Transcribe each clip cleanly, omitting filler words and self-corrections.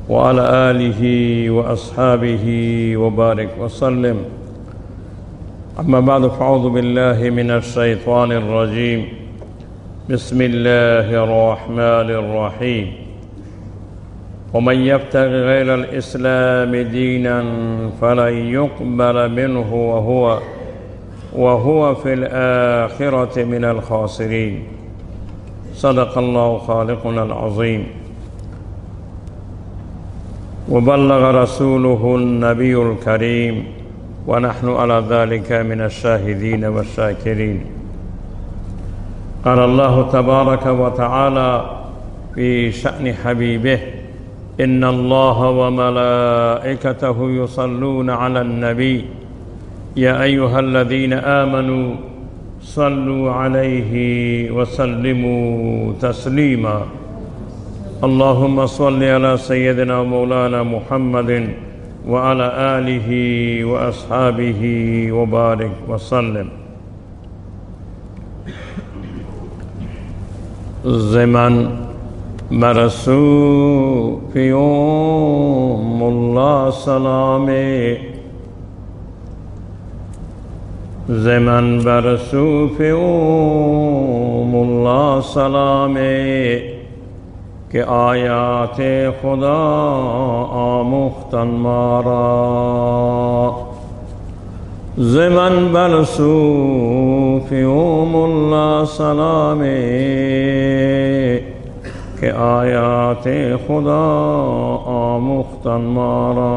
وعلى آله وأصحابه وبارك وسلم. أما بعد، فأعوذ بالله من الشيطان الرجيم. بسم الله الرحمن الرحيم. ومن يبتغ غير الإسلام دينا فلن يقبل منه وهو في الآخرة من الخاسرين. صدق الله خالقنا العظيم، وبلغ رسوله النبي الكريم، ونحن على ذلك من الشاهدين والشاكرين. قال الله تبارك وتعالى في شأن حبيبه: إن الله وملائكته يصلون على النبي يا أيها الذين آمنوا صلوا عليه وسلموا تسليما. اللهم صل على سيدنا ومولانا محمد وعلى آله وأصحابه وبارك وسلم. زمن مرسو في الله سلامه، زمن برسو في الله سلامه کہ آیات خدا آموختن مارا. زمن برسو فی الله سلامه کہ آیات خدا آموختن مارا.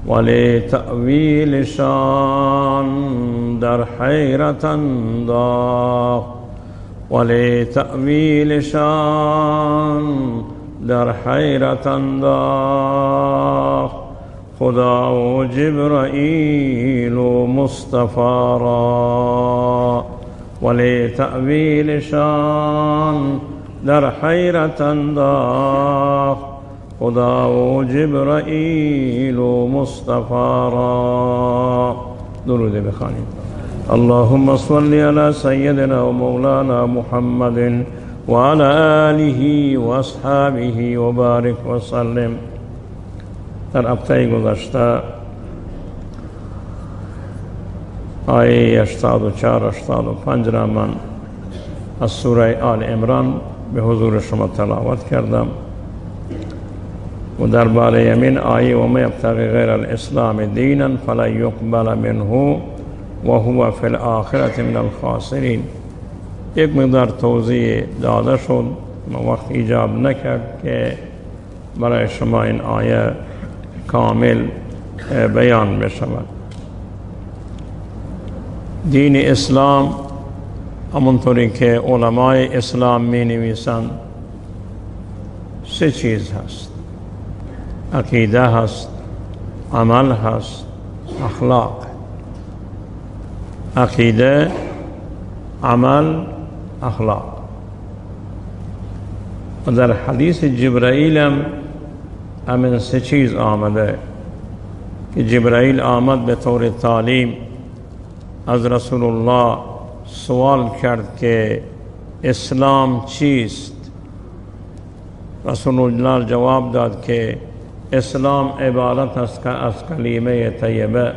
ولی تأویل شان در حیرت انداخت، ولی تأویل شان در حیرت انداخت خدا و جبرائیل و مصطفی را. ولی تأویل شان در حیرت انداخت خدا و جبرائیل و مصطفی را. درود بخوانید. اللهم صل على سيدنا ومولانا محمد وعلى آله وأصحابه وبارك وسلم. در هفته گذشته آیه 84-85 را من از سوره آل عمران به حضور شما تلاوت کردم و درباره همین آیه و من یبتغی غیر الاسلام دینا فلن یقبل منه وهو فی الآخرة من الخاسرین یک مقدار توضیح داده شد، وقت ایجاب نکرد که برای شما این آیه کامل بیان بشود. دین اسلام همونطوری که علمای اسلام می نویسند سه چیز هست: عقیده هست، عمل هست، اخلاق. عقیده، عمل، اخلاق. و در حدیث جبرائیل هم همین سه چیز آمده که جبرائیل آمد به طور تعلیم از رسول الله سوال کرد که اسلام چیست؟ رسول الله جواب داد که اسلام عبارت است از کلمه طیبه،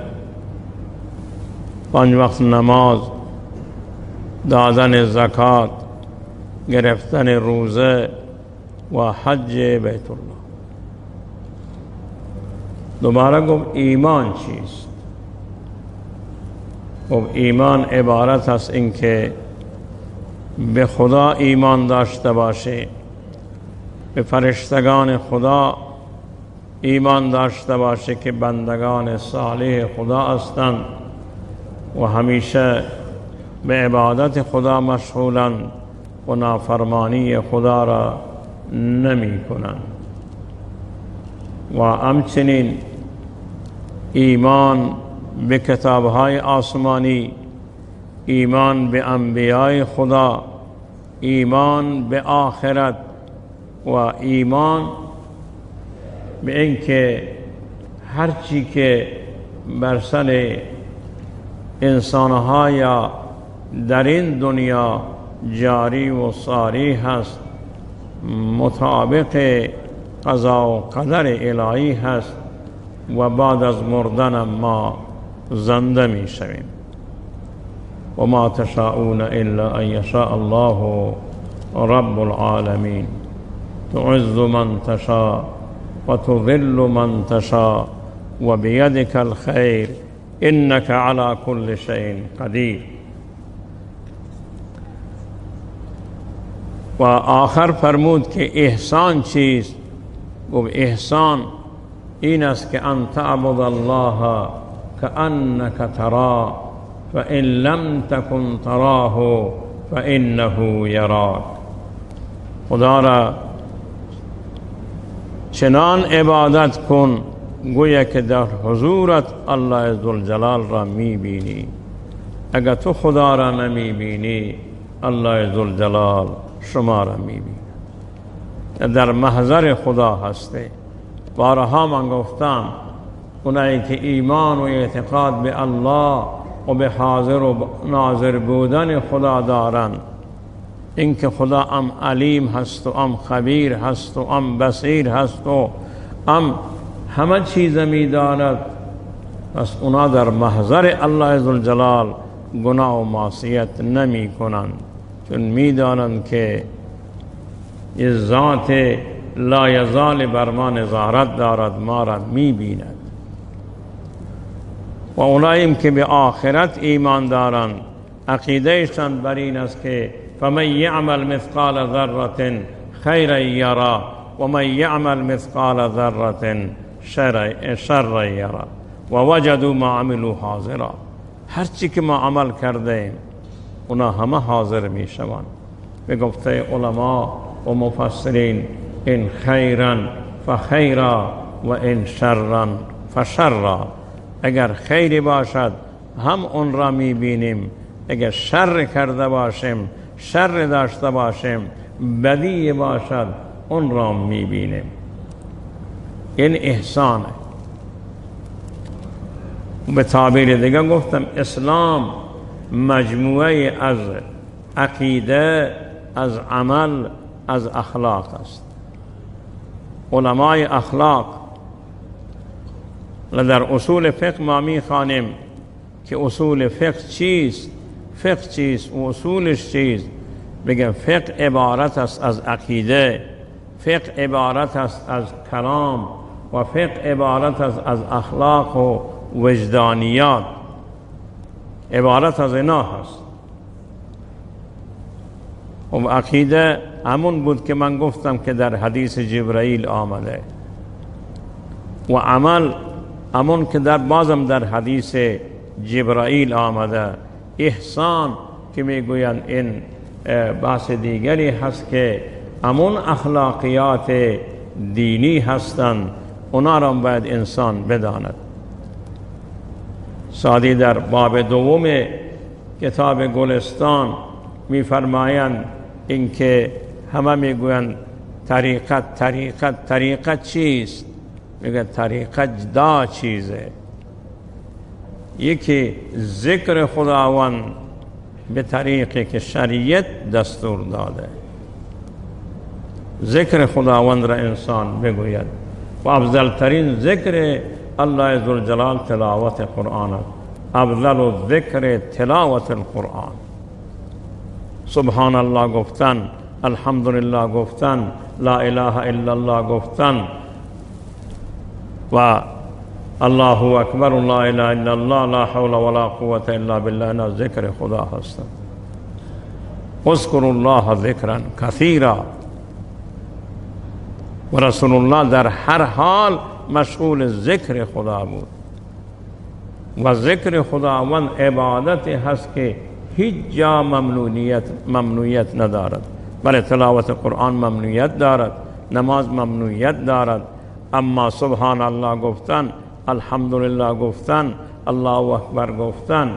5 وقت نماز، دادن زکات، گرفتن روزه و حج بیت الله. دوباره گفت ایمان چیست؟ گفت ایمان عبارت است اینکه به خدا ایمان داشته باشه، به فرشتگان خدا ایمان داشته باشه که بندگان صالح خدا هستند و همیشه به عبادت خدا مشغولند و نافرمانی خدا را نمی کنند. و همچنین ایمان به کتابهای آسمانی، ایمان به انبیای خدا، ایمان به آخرت و ایمان به اینکه هر چی که بر سر انسانها یا در این دنیا جاری و ساری هست مطابق قضا و قدر الهی هست و بعد از مردن ما زنده می شویم. و ما تشاءون الا ان یشاء الله رب العالمین تعز من تشاء و تذل من تشاء و بیدک الخیر انک علی كل شیء قدیر. و آخر فرمود که احسان چیست؟ گفت احسان این است که ان تعبد الله کأنک تراه فإن لم تکن تراه فإنه یراک. خدا را چنان عبادت کن گویا که در حضورت الله ذوالجلال را میبینی. اگر تو خدا را نمیبینی الله ذوالجلال شما را میبینی. در محضر خدا هستی. بارها من گفتم اونایی که ایمان و اعتقاد به الله و به حاضر و ناظر بودن خدا دارند، اینکه خدا ام علیم هست و ام خبیر هست و ام بصیر هست و ام همه چیز می‌داند، پس اونا در محضر الله ذوالجلال گناه و معصیت نمی کنند، چون می‌دانند که این ذات لا یزال بر ما نظارت دارد، ما را می‌بیند. و اوناییم که به آخرت ایمان دارند عقیدهشان بر این است که فمن یعمل مثقال ذره خیرا یری و من یعمل مثقال ذره شرا یری و وجدوا ما عملوا حاضرا. هر چی که ما عمل کرده اونا همه حاضر می شوند. به گفته علما و مفسرین ان خیرا فخیرا و ان شرا فشرا. اگر خیری باشد هم اون را می بینیم، اگر شر کرده باشیم، شر داشته باشیم، بدی باشد اون را می بینیم. این احسانه. به تعبیر دیگه گفتم اسلام مجموعه از عقیده، از عمل، از اخلاق است. علمای اخلاق در اصول فقه ما می خوانیم که اصول فقه چیست، فقه چیست و اصولش چیست. بگم فقه عبارت است از عقیده، فقه عبارت است از کلام و فقه عبارت است از اخلاق و وجدانیات، عبارت از اینا هست. و عقیده همون بود که من گفتم که در حدیث جبرائیل آمده، و عمل همون که در بازم در حدیث جبرائیل آمده. احسان که میگویند این بحث دیگری هست که همون اخلاقیات دینی هستند، اونا را باید انسان بداند. سعدی در باب دوم کتاب گلستان میفرمایند اینکه همه میگویند طریقت طریقت طریقت چیست؟ میگه طریقت جدا چیزه. یکی ذکر خداوند به طریقی که شریعت دستور داده، ذکر خداوند را انسان بگوید. و افضل ترین ذکر الله ذوالجلال تلاوت قرآن است. افضل الذکر تلاوت القرآن. سبحان الله گفتن، الحمدلله گفتن، لا اله الا الله گفتن و الله اکبر، لا اله الا الله، لا حول ولا قوة الا بالله، اینا ذکر خدا هستند. اذکروا الله ذکرا کثیرا. و رسول الله در هر حال مشغول ذکر خدا بود. و ذکر خداوند عبادتی هست که هیچ جا ممنوعیت ندارد. بله تلاوت قرآن ممنوعیت دارد، نماز ممنوعیت دارد، اما سبحان الله گفتن، الحمدلله گفتن، الله اکبر گفتن،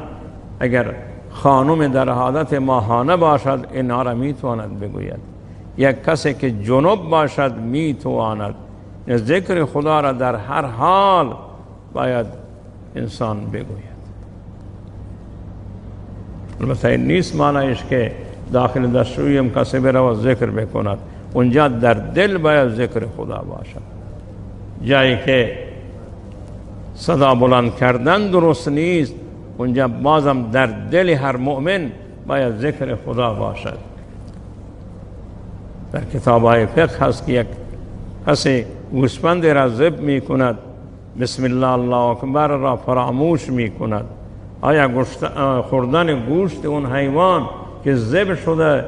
اگر خانم در حالت ماهانه باشد اینها را میتواند بگوید. یک کسی که جنوب باشد میتواند. ذکر خدا را در هر حال باید انسان بگوید. البته این نیست معنیش که داخل دستشویی هم کسی بره و ذکر بکند. اونجا در دل باید ذکر خدا باشد. جایی که صدا بلند کردن درست نیست، اونجا بازم در دل هر مؤمن باید ذکر خدا باشد. در کتاب‌های فقه هست که یک کسی گوسفند را ذبح می کند، بسم الله الله اکبر را فراموش می کند. آیا خوردن گوشت اون حیوان که ذبح شده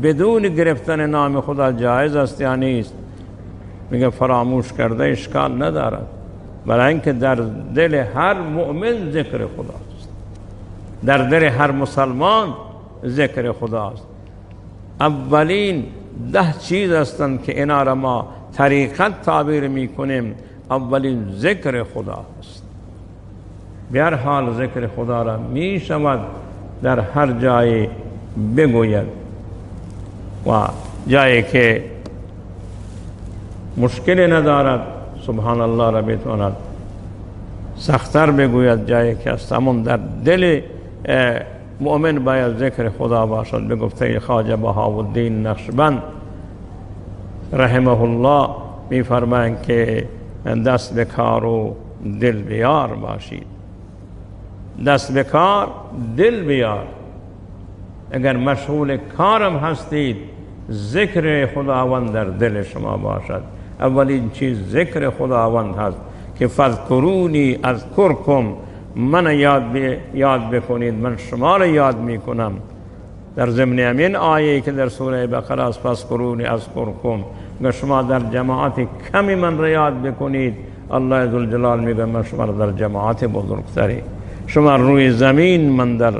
بدون گرفتن نام خدا جایز است یا نیست؟ میگه فراموش کرده اشکال ندارد، برای اینکه در دل هر مؤمن ذکر خداست، در دل هر مسلمان ذکر خداست. اولین 10 چیز هستند که اینا را ما طریقت تعبیر میکنیم. اولین ذکر خدا است. به هر حال ذکر خدا را می شود در هر جای بگوید و جایی که مشکل ندارد سبحان الله را بتواند سخت‌تر بگوید. جایی که است همون در دل مؤمن باید ذکر خدا باشد. به گفته خواجه بهاءالدین نقشبند رحمه الله می فرمایند که دست به کار و دل بیار باشید. دست به کار دل بیار. اگر مشغول کارم هستید ذکر خداوند در دل شما باشد. اولین چیز ذکر خداوند هست که فذکرونی اذکرکم، من یاد بکنید من شما را یاد میکنم. در ضمن همین آیه که در سوره بقره است فذکرونی اذکرکم، اگر شما در جماعت کمی من را یاد بکنید الله ذوالجلال میگه من شما را در جماعت بزرگتری، شما روی زمین من در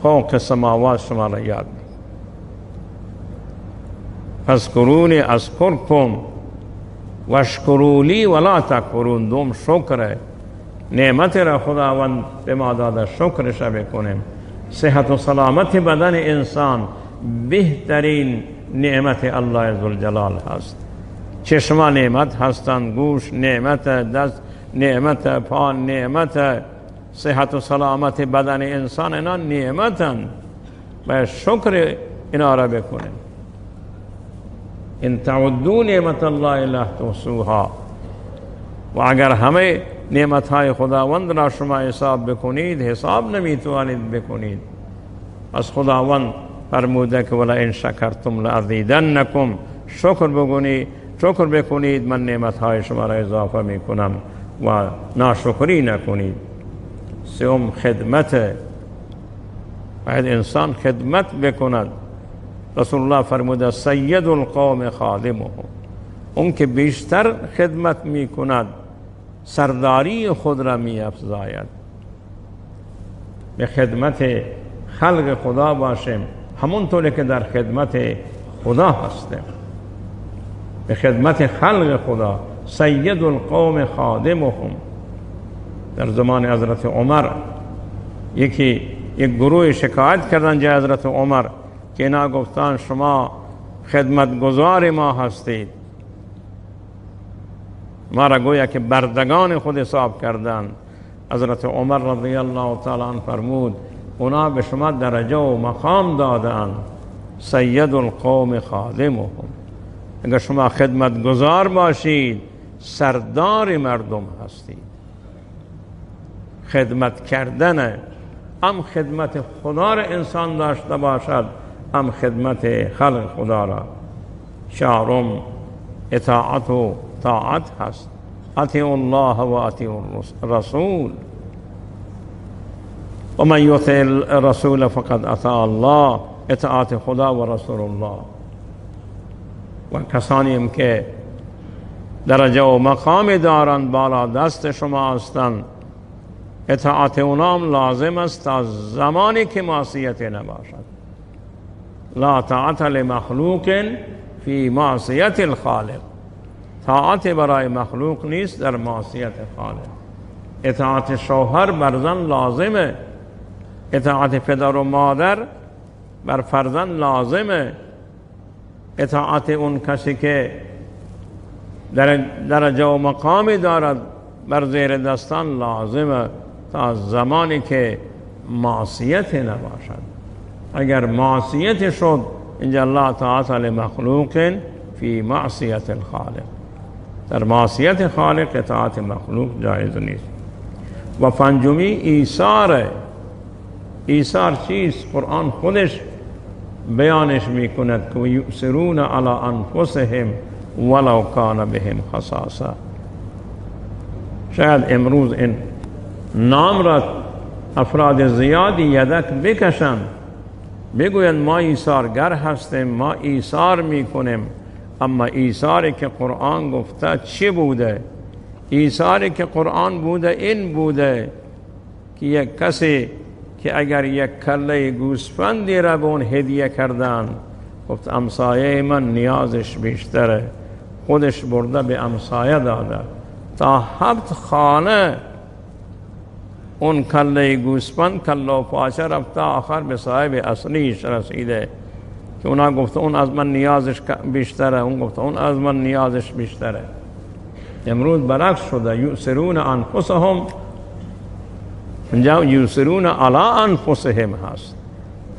فوق سماوات شما را یاد میکنم. فذکرونی اذکرکم واشکروا لی ولا تکفرون. دوم شکر نعمت را خداوند به ما داده شکرش بکنیم. صحت و سلامت بدن انسان بهترین نعمت الله ذوالجلال هست. چشم نعمت هستند، گوش نعمت، دست نعمت، پا نعمت، صحت و سلامت بدن انسان اینا نعمتند. باید شکر اینا را بکنیم. ان تعدوا نعمت الله لا تحصوها. و اگر همه نعمتهای خداوند را شما حساب بکنید حساب نمیتوانید بکنید. از خداوند فرموده که ولا ان شکرتم لازیدنکم، شکر بکنید من نعمتهای شما را اضافه میکنم و ناشکری نکنید. سوم خدمت، باید انسان خدمت بکند. رسول الله فرموده سید القوم خادمهم، اون که بیشتر خدمت میکند سرداری خود را می افزاید. به خدمت خلق خدا باشیم همونطوری که در خدمت خدا هستیم. به خدمت خلق خدا. سید القوم خادمهم. در زمان حضرت عمر یک گروه شکایت کردن جای حضرت عمر که اینا گفتن شما خدمتگزار ما هستید، ما را گویا که بردگان خود حساب کردن. حضرت عمر رضی الله تعالی عنه فرمود اونا به شما درجه و مقام دادن. سید القوم خادمهم، اگر شما خدمتگزار باشید سردار مردم هستید. خدمت کردن هم خدمت خدا را انسان داشته باشد، هم خدمت خلق خدا را. چهارم اطاعت و طاعت هست. اطیعوا الله و اطیعوا الرسول و من یطع الرسول فقد اطاع الله. اطاعت خدا و رسول الله. و کسانیم که درجه و مقام دارند بالا دست شما هستند، اطاعت اونام لازم است تا زمانی که معصیت نباشد. لا طاعت لمخلوق فی معصیت الخالق. طاعت برای مخلوق نیست در معصیت خالق. اطاعت شوهر بر زن لازمه، اطاعت پدر و مادر بر فرزند لازمه، اطاعت اون کسی که درجه و مقامی دارد بر زیر دستان لازمه تا زمانی که معصیت نباشد. اگر معصیت شد اینجا لا طاعت لمخلوق فی معصیت الخالق، در معصیت خالق اطاعت مخلوق جایز نیست. و پنجمی ایثار. ایثار چیست؟ قرآن خودش بیانش میکند که یؤثرون علی انفسهم ولو کان بهم خصاصه. شاید امروز این نام را افراد زیادی یدک بکشند، بگویند ما ایثارگر هستیم، ما ایثار میکنیم، اما ایثاری که قرآن گفته چی بوده؟ ایثاری که قرآن بوده این بوده که یک کسی که اگر یک کله گوسفندی را به اون هدیه کردن، گفت امسایه من نیازش بیشتره، خودش برده به امسایه داده، تا 7 خانه اون کله گوسفند کله و پاچه رفته، آخر به صاحب اصلیش رسیده که اونا گفته اون از من نیازش بیشتره، اون گفته اون از من نیازش بیشتره. امروز برعکس شده، یؤثرون انفسهم، اینجا یؤثرون علی انفسهم هست،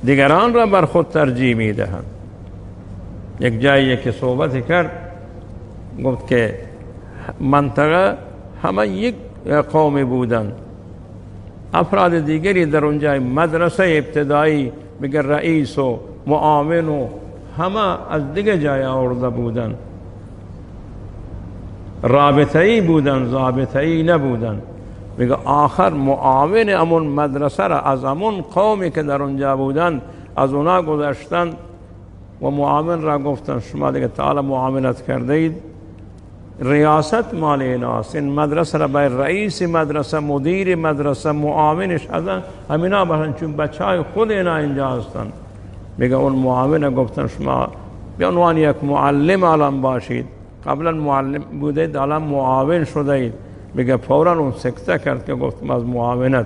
دیگران را بر خود ترجیح میدهند. یک جایی که صحبت کرد گفت که منطقه همه یک قومی بودند، افراد دیگری در اونجا مدرسه ابتدایی بگر رئیس و معاون و همه از دیگه جای آورده بودند، رابطه‌ای بودند، ضابطه‌ای نبودند. میگه آخر معاون امون مدرسه را از امون قومی که در اونجا بودند از اونا گذاشتن و معاون را گفتن شما دیگه تعالی معاونت کرده اید، ریاست مال ایناست، این مدرسه را باید رئیس مدرسه، مدیر مدرسه، معاونش هستن همینا باشن، چون بچه های خود اینا اینجا هستن. میگه اون معاون گفتن شما به عنوان یک معلم الان باشید، قبلا معلم بودید الان معاون شده اید. میگه فورا اون سکته کرد که گفتم از معاونت.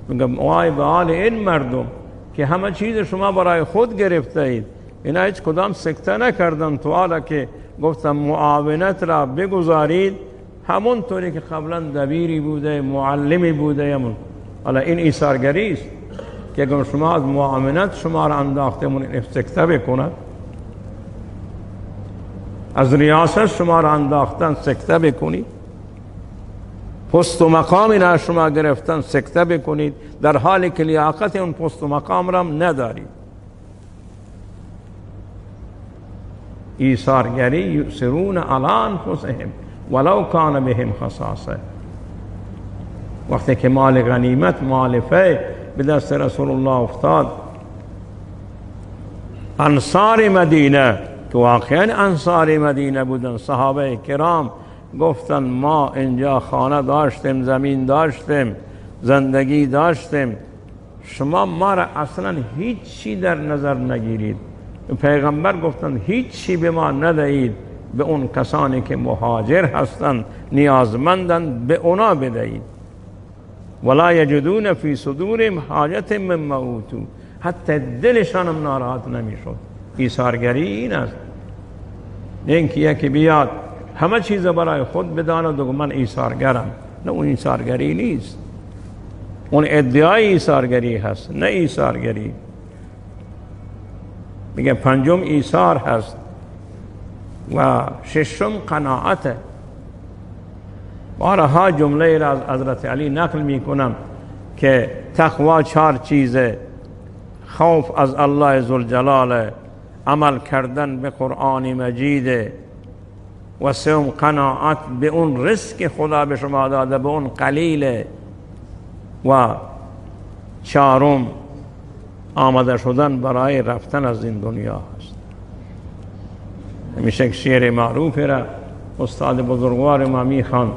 میگه وای به حال این مردم که همه چیز شما برای خود گرفته اید، اینا هیچ کدام سکته نکردن تو حالا که گفتم معاونت را بگذارید، همون طوری که قبلا دبیری بوده، معلمی بوده همون. حالا این ایثارگری است که اگر شما از معاونت شما را انداختمون سکته بکند، از ریاست شما را انداختن سکته بکنید، پست و مقامی را شما گرفتن سکته بکنید، در حالی که لیاقت اون پست و مقام را ندارید. ایثارگری یؤثرون علی انفسهم ولو کان بهم خصاصه. وقتی که مال غنیمت، مال فی به دست رسول الله افتاد، انصار مدینه که واقعا انصار مدینه بودن، صحابه کرام گفتن ما اینجا خانه داشتیم، زمین داشتیم، زندگی داشتیم، شما ما را اصلا هیچ چی در نظر نگیرید. پیغمبر گفتن هیچ چی به ما ندهید، به اون کسانی که مهاجر هستند نیازمندند به اونا بدهید. ولا یجدون فی صدورهم حاجت مما اوتوا، حتی دلشان هم ناراحت نمیشد. ایثارگری این است، اینکه یکی بیاد همه چیز برای خود بداند و من ایثارگرم، نه اون ایثارگری نیست، اون ادعای ایثارگری هست، نه ایثارگری. میگه پنجم ایثار هست و ششم قناعت. بارها جمله را از حضرت علی نقل میکنم که تقوا 4 چیزه: خوف از الله ذوالجلال، عمل کردن به قرآن مجید، و سوم قناعت به اون رزق خدا به شما داده، به اون قلیله، و 4م آماده شدن برای رفتن از این دنیا هست. همیشه یک شعر معروف را استاد بزرگوار ما میخوان،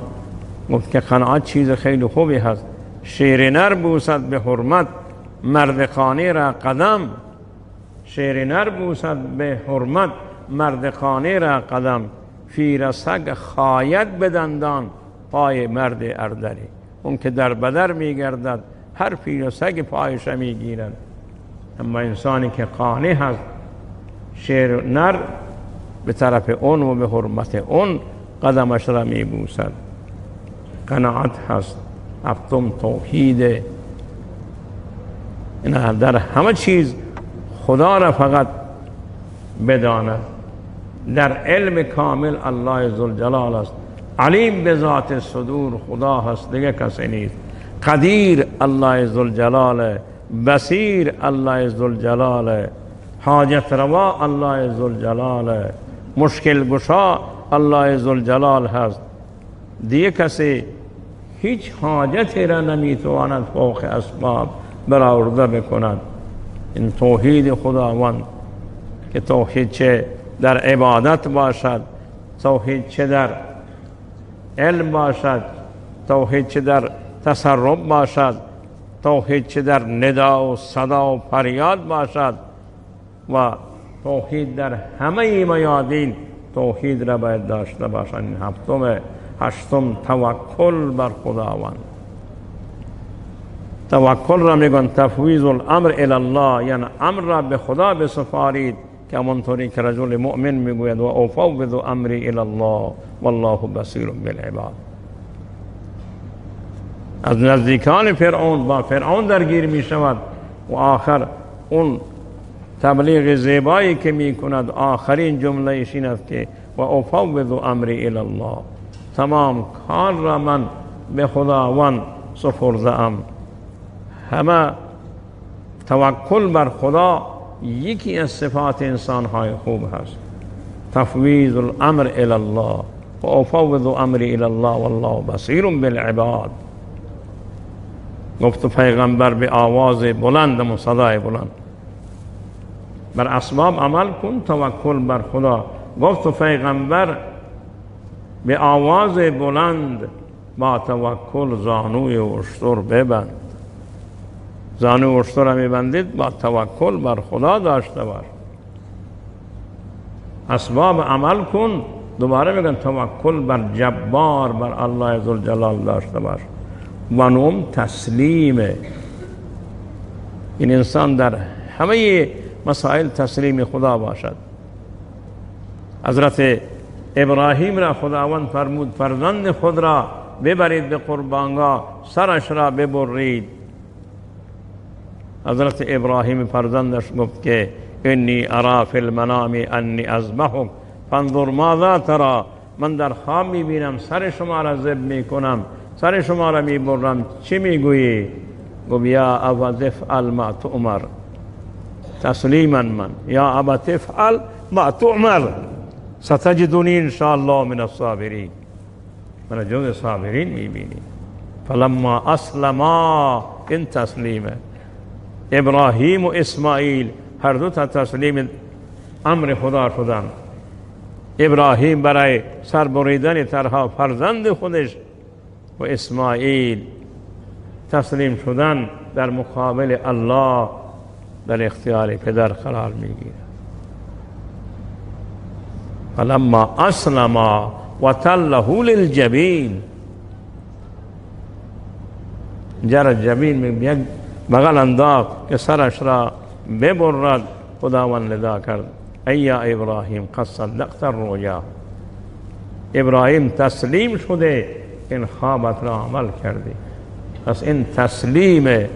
گفت که قناعت چیز خیلی خوبی هست. شیر نر بوسد به حرمت، مرد خانه را قدم. شیر نر بوسد به حرمت، مرد خانه را قدم. فیر سگ خاید بدندان، پای مرد اردری. اون که در بدر میگردد هر فیر سگ پایش میگیرد. اما انسانی که قانع هست، شیر نر به طرف اون و به حرمت اون قدمش را میبوسد. قناعت هست. 7م توحید. این در همه چیز خدا را فقط بداند. در علم کامل الله ذوالجلال است. علیم به ذات صدور خدا هست، دیگه کسی نیست. قدیر الله ذوالجلال، بصیر الله ذوالجلال، حاجت روا الله ذوالجلال، مشکل گشا الله ذوالجلال هست. دیگه کسی هیچ حاجتی را نمیتواند فوق اسباب برآورده بکند. این توحید خداوند که توحید چه در عبادت باشد، توحید چه در علم باشد، توحید چه در تصرف باشد، توحید چه در ندا و صدا و فریاد باشد، و توحید در همه میادین توحید را باید داشته باشد. این هشتم توکل بر خداوند. توکل را میگن تفویض الامر الی الله، یعنی امر را به خدا بسپارید، که همونطوری که رجل مؤمن میگوید و افوض امری الی الله والله بصیر بالعباد. از نزدیکان فرعون با فرعون درگیر می شود و آخر اون تبلیغ زیبایی که می کند آخرین جمله این است که و افوض امری الی الله، تمام کار را من به خداوند سپرده ام. همه توکل بر خدا یکی از صفات انسان های خوب هست. تفویض الامر الی الله و افوض امری الی الله والله بصیر بالعباد. گفت پیغمبر به آواز بلند و صدای بلند، بر اسباب عمل کن، توکل بر خدا. گفت پیغمبر به آواز بلند با توکل زانوی اشتر ببند. زانوی اشتر را میبندید با توکل بر خدا داشته باش. اسباب عمل کن، دوباره میگن توکل بر جبار بر الله ذوالجلال داشته باش. و نوم تسلیمه. این انسان در همه مسائل تسلیم خدا باشد. حضرت ابراهیم را خداوند فرمود فرزند خود را ببرید به قربانگاه، سرش را ببرید. حضرت ابراهیم فرزندش گفت که انی ارا فی المنام انی اذبحک فانظر ماذا تری، من در خواب میبینم سر شما را ذبح میکنم، سر شما را میبرم، چی میگویی؟ گفت یا ابا افعل ما تؤمر. تسلیما من یا ابا افعل ما تؤمر ستجدنی ان شاء الله من الصابرین. من جز صابرین میبینی. فلما اسلما، این تسلیمه. ابراهیم و اسماعیل هر دو تا تسلیم امر خدا شدند. ابراهیم برای سر بریدن تنها فرزند خودش و اسماعیل تسلیم شدن در مقابل الله در اختیار پدر قرار میگیره. فلما اسلما وتله للجبین، جر جبین یک بغل انداخت که سرش را ببرد. خداوند ندا کرد ای ابراهیم قد صدقت الرؤیا. ابراهیم تسلیم شده، این خوابت را عمل کردی. پس این تسلیمه.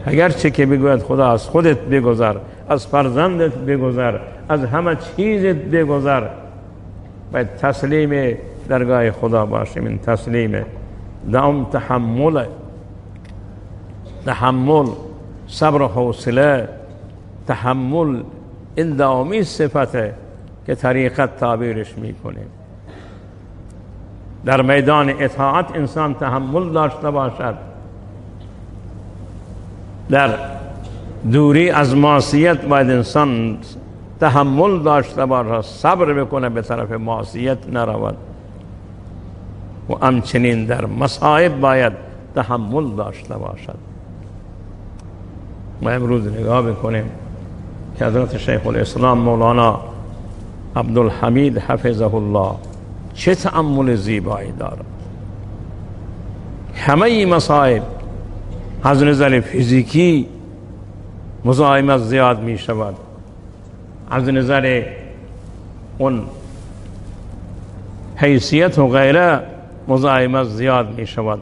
اگرچه که بگوید خدا از خودت بگذر، از فرزندت بگذر، از همه چیزت بگذر، باید تسلیم درگاه خدا باشیم. این تسلیمه. دام تحمل، صبر و حوصله. تحمل این دائمی صفته که طریقت تعبیرش میکنیم. در میدان اطاعت انسان تحمل داشته باشد، در دوری از معصیت باید انسان تحمل داشته باشد، صبر بکنه به طرف معصیت نرود، و همچنین در مصائب باید تحمل داشته باشد. ما امروز نگاه بکنیم که حضرت شیخ الاسلام مولانا عبدالحمید حفظه الله چه تأمل زیبایی دارد. همه مصائب از نظر فیزیکی مزاحمت زیاد می شود، از نظر اون حیثیت و غیره مزاحمت زیاد می شود،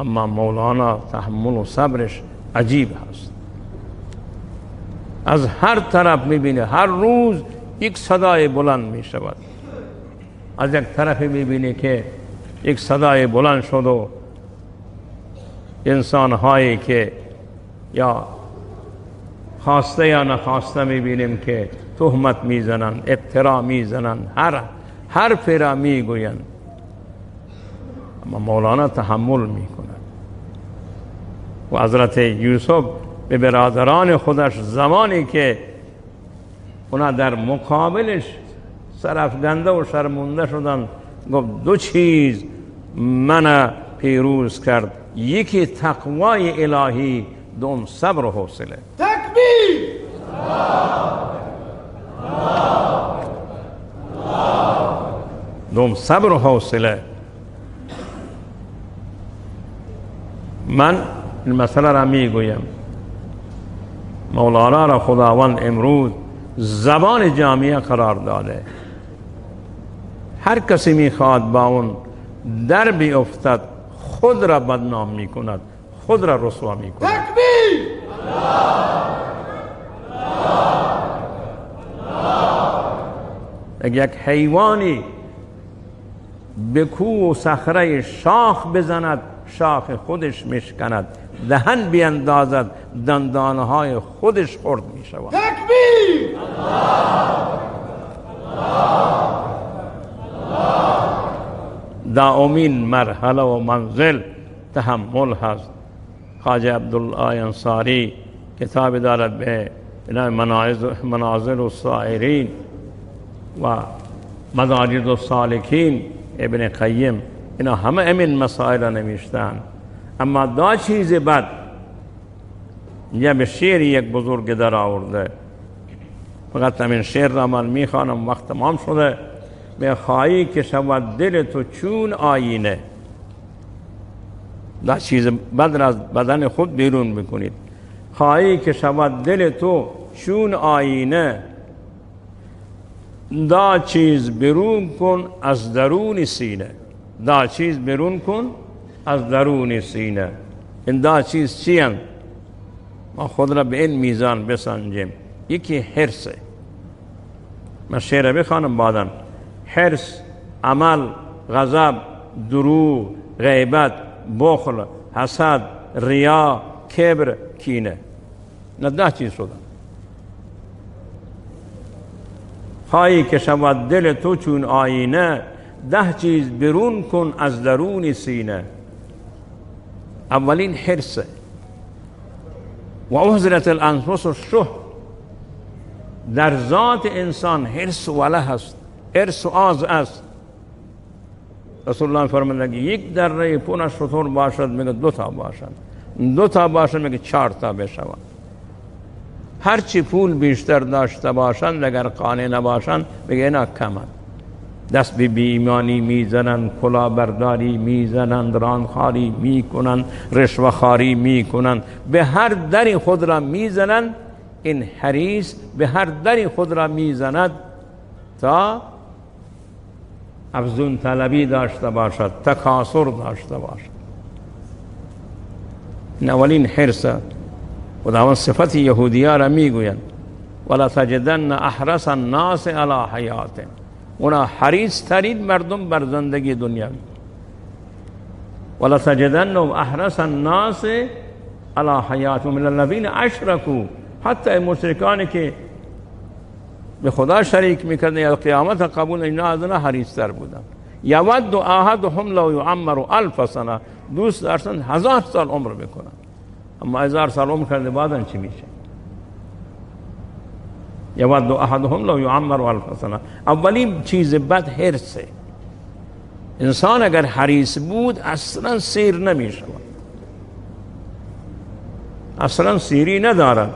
اما مولانا تحمل و صبرش عجیب هست. از هر طرف می بینه هر روز یک صدای بلند می شود. از یک طرف می بینی که یک صدای بلند شد و انسان هایی که یا خواسته یا نخواسته می بینیم که تهمت می زنند، افترا می زنند، هر را می گویند. اما مولانا تحمل می کند و حضرت یوسف به برادران خودش زمانی که اونا در مقابلش سرافکنده و شرمنده شدن گفت دو چیز من پیروز کرد، یکی تقوای الهی، دوم صبر و حوصله. تکبیر! دوم صبر و حوصله. من این مسئله را میگویم، مولانا را خداوند امروز زبان جامعه قرار داده. هر کسی میخواد با اون در بیفتد خود را بدنام میکند، خود را رسوا میکند. تکبیر! یک حیوانی به کوه و صخره شاخ بزند، شاخ خودش میشکند، دهن بیندازد، دندانهای خودش خرد میشود. تکبیر! دائمین مرحله و منزل تحمل هست. خواجه عبدالله انصاری کتاب دارد به منازل السائرین و مدارج السالکین، ابن قیم، اینا همه امین مسائل نوشتن. اما دا چیز بد یا به شعر یک بزرگ در آورده، فقط همین شعر را من میخوانم، وقت تمام شده. به خواهی که شود دل تو چون آینه، دا چیز بد را از بدن خود بیرون بکنید. خواهی که شود دل تو چون آینه، دا چیز بیرون کن از درون سینه. دا چیز بیرون کن از درون سینه. این دا چیز چی هست؟ ما خود را به این میزان بسنجیم. یکی حرصه. من شعر بخوانم بعداً. حرص، عمل، غضب، دروغ، غیبت، بخل، حسد، ریا، کبر، کینه. نه 10 چیز شدن. خواهی که شود دل تو چون آینه، 10 چیز بیرون کن از درون سینه. اولین حرصه. و احضرت الانفس الشح. در ذات انسان حرص وله هست، حرص و آز است. رسول الله فرمودند که یک دره پون شتر باشد، میگه 2 تا باشد، 2 تا باشد میگه 4 تا بشوند. هرچی پول بیشتر داشته باشند اگر قانع نباشند میگه اینا کمند. دست به بی‌ایمانی میزنند، کلاهبرداری میزنند، رانخواری میکنند، رشوه‌خواری میکنند، به هر دری خود را میزنند. این حریص به هر دری خود را میزند تا افزون طلبی داشته باشد، تکاسر داشته باشد. این اولین حرصه. خداوند صفت یهودی‌ها را میگویند ولا تجدن احرص الناس علی حیات. اونا حریص ترین مردم بر زندگی دنیاوی. ولا تجدن احرص الناس علی حیات من الذین اشرکوا. حتی مشرکانی که به خدا شریک میکردن یا قیامت قبول اینا از اینا حریص تر بودن. یود احدهم لو یعمر 1000 سنه. دوست داشتن 1000 سال عمر بکنن، اما 1000 سال عمر کرده بعدن چی میشه؟ یود احدهم لو یعمر 1000 سنه. اولین چیز بد حرصه. انسان اگر حریص بود اصلا سیر نمیشه، اصلا سیری ندارد.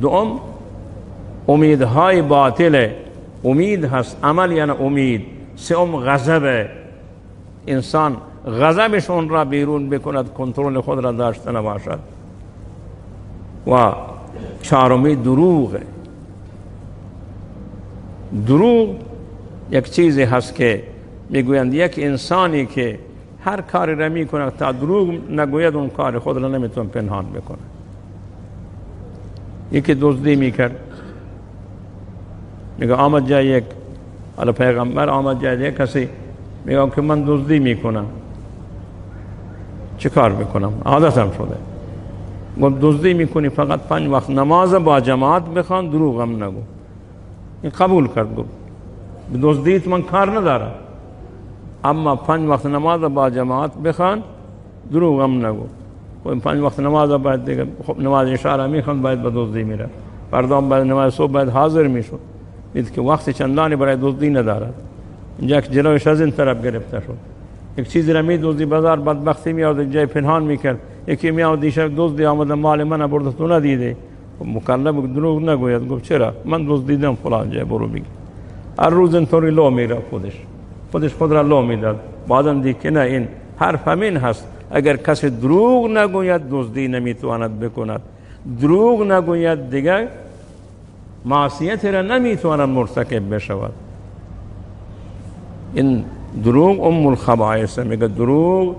دوم امیدهای باطله. امید هست، عمل یعنی امید. سوم غضب. انسان غضبش اون را بیرون بکند، کنترل خود را داشته نباشد. و چهارمی دروغه. دروغ یک چیزی هست که میگویند یک انسانی که هر کاری را میکنه تا دروغ نگوید اون کار خود را نمیتونه پنهان بکنه. یکی دزدی میکرد، میگه آمد جای یک پیغمبر آمد جای یک کسی، میگه که من دزدی میکنم، چه کار بکنم؟ عادتم شده. گفت دزدی میکنی فقط 5 وقت نماز با جماعت بخوان، دروغم نگو. این قبول کرد، گفت دزدیت من کار ندارم، اما 5 وقت نماز با جماعت بخوان، دروغم نگو. و 5 وقت نماز باید دیگه، خب نماز عشاء میخوان، باید به دزدی میره. فردا بعد نماز صبح باید حاضر میشد، دید که وقت چندانی برای دزدی ندارد. اینجا که جلوش از این طرف گرفته شد، یک چیزی را میدزدی بازار، بدبختی میاد جای پنهان میکرد. یکی میاد دیشب دزدی آمده مال من برده، تو ندیده؟ مکلف دروغ نگوید. گفت چرا؟ من دزدیدم فلان جای، برو بگی. هر روز اینطوری لو میره، خود را لو میداد. بعدم دید که نه، این حرف همین هست، اگر کسی دروغ نگوید دزدی نمیتواند بکند، دروغ نگوید دیگر معصیت را نمیتواند مرتکب بشود. این دروغ ام الخبائث. میگه دروغ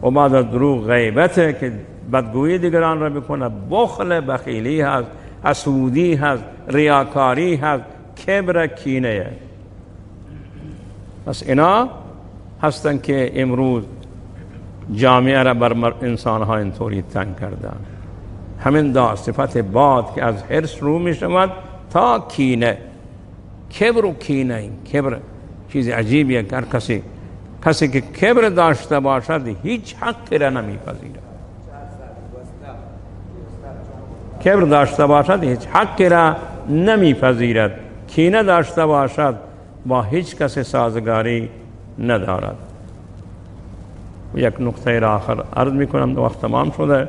و بعد از دروغ غیبته که بدگویی دیگران را بکنه، بخل، بخیلی هست، حسودی هست، ریاکاری هست، کبر، کینه. پس اینا هستن که امروز جامعه را بر انسان ها اینطوری تنگ کردن. همین صفت باد که از حرص رو می شود تا کینه، کبر و کینه. کبر چیز عجیبیه که هر کسی که کبر داشته باشد هیچ حقی را نمیپذیرد. کبر داشته باشد هیچ حقی را نمیپذیرد. کینه داشته باشد با هیچ کس سازگاری ندارد. یک نکته را آخر عرض میکنم، وقت تمام شده.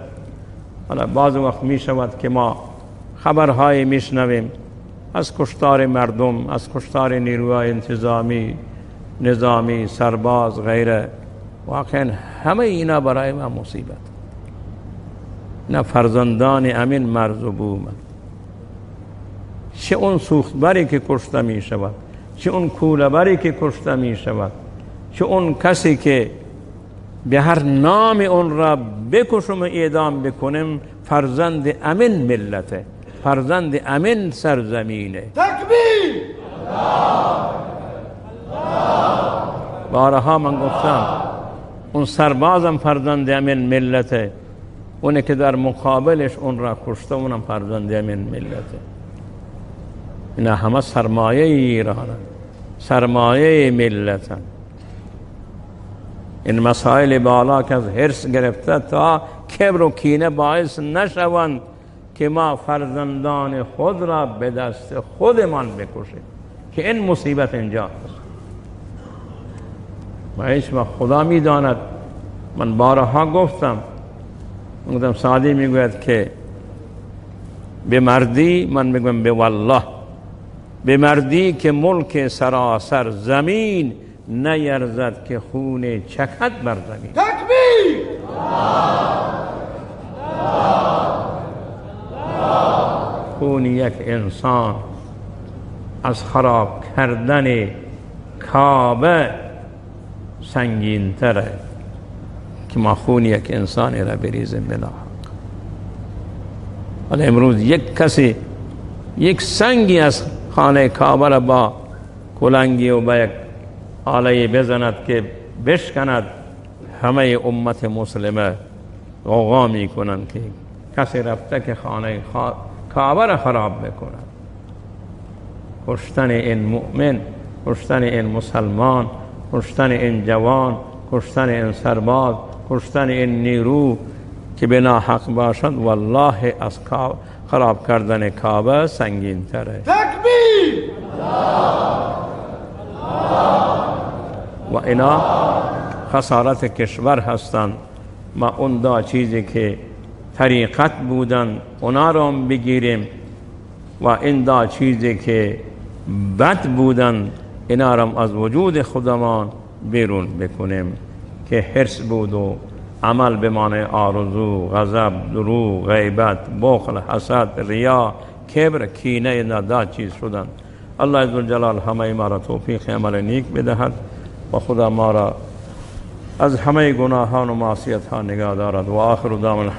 حالا بعض وقت می شود که ما خبرهای میشنویم از کشتار مردم، از کشتار نیروهای انتظامی، نظامی، سرباز، غیره. واقعا همه اینا برای ما مصیبت. نه فرزندان امین مرزوبوم، چه اون سوختبری که کشته می شود، چه اون کوله‌بری که کشته می شود، چه اون کسی که به هر نام اون را بکشم و اعدام بکنم، فرزند امین ملته، فرزند امین سرزمینه. تکبیر! بارها من گفتم اون سربازم فرزند امین ملته، اونی که در مقابلش اون را کشته اونم فرزند امین ملته. اینا همه سرمایه ایرانن، سرمایه ملتن. این مسائل بالا که از حرص گرفته تا کبر و کینه باعث نشوند که ما فرزندان خود را به دست خودمان بکشیم، که این مصیبت اینجا است. و هیچ وقت خدا میداند. من بارها گفتم سعدی میگوید که به مردی، من میگم به والله، به مردی که ملک سراسر زمین نیرزد که خون چکد بر زمین. تکبیر! خون یک انسان از خراب کردن کعبه سنگین تره که ما خون یک انسانی را بریزیم بلا حق. ولی امروز یک کسی یک سنگی از خانه کعبه را با کلنگی و با یک آله بزند که بشکند، همه امت مسلمه غوغا می کنند که کسی رفته که خانه کعبه را خراب بکند. کشتن این مؤمن، کشتن این مسلمان، کشتن این جوان، کشتن این سرباز، کشتن این نیرو که بنا حق باشد، والله از خراب کردن کعبه سنگین تره. تکبیر! و اینا خسارت کشور هستند. ما اون دا چیزی که طریقت بودن اونا رو بگیریم و این دا چیزی که بد بودن اینا رو از وجود خودمان بیرون بکنیم، که حرص بود و عمل به معنی آرزو، غضب، دروغ، غیبت، بخل، حسد، ریا، کبر، کینه، اینا دا چیز شدن. الله عزوجل همه ما را توفیق عمل نیک بدهد و خدا ما را از همه گناهان و معصیت ها نگاه دارد. و آخر دعوانا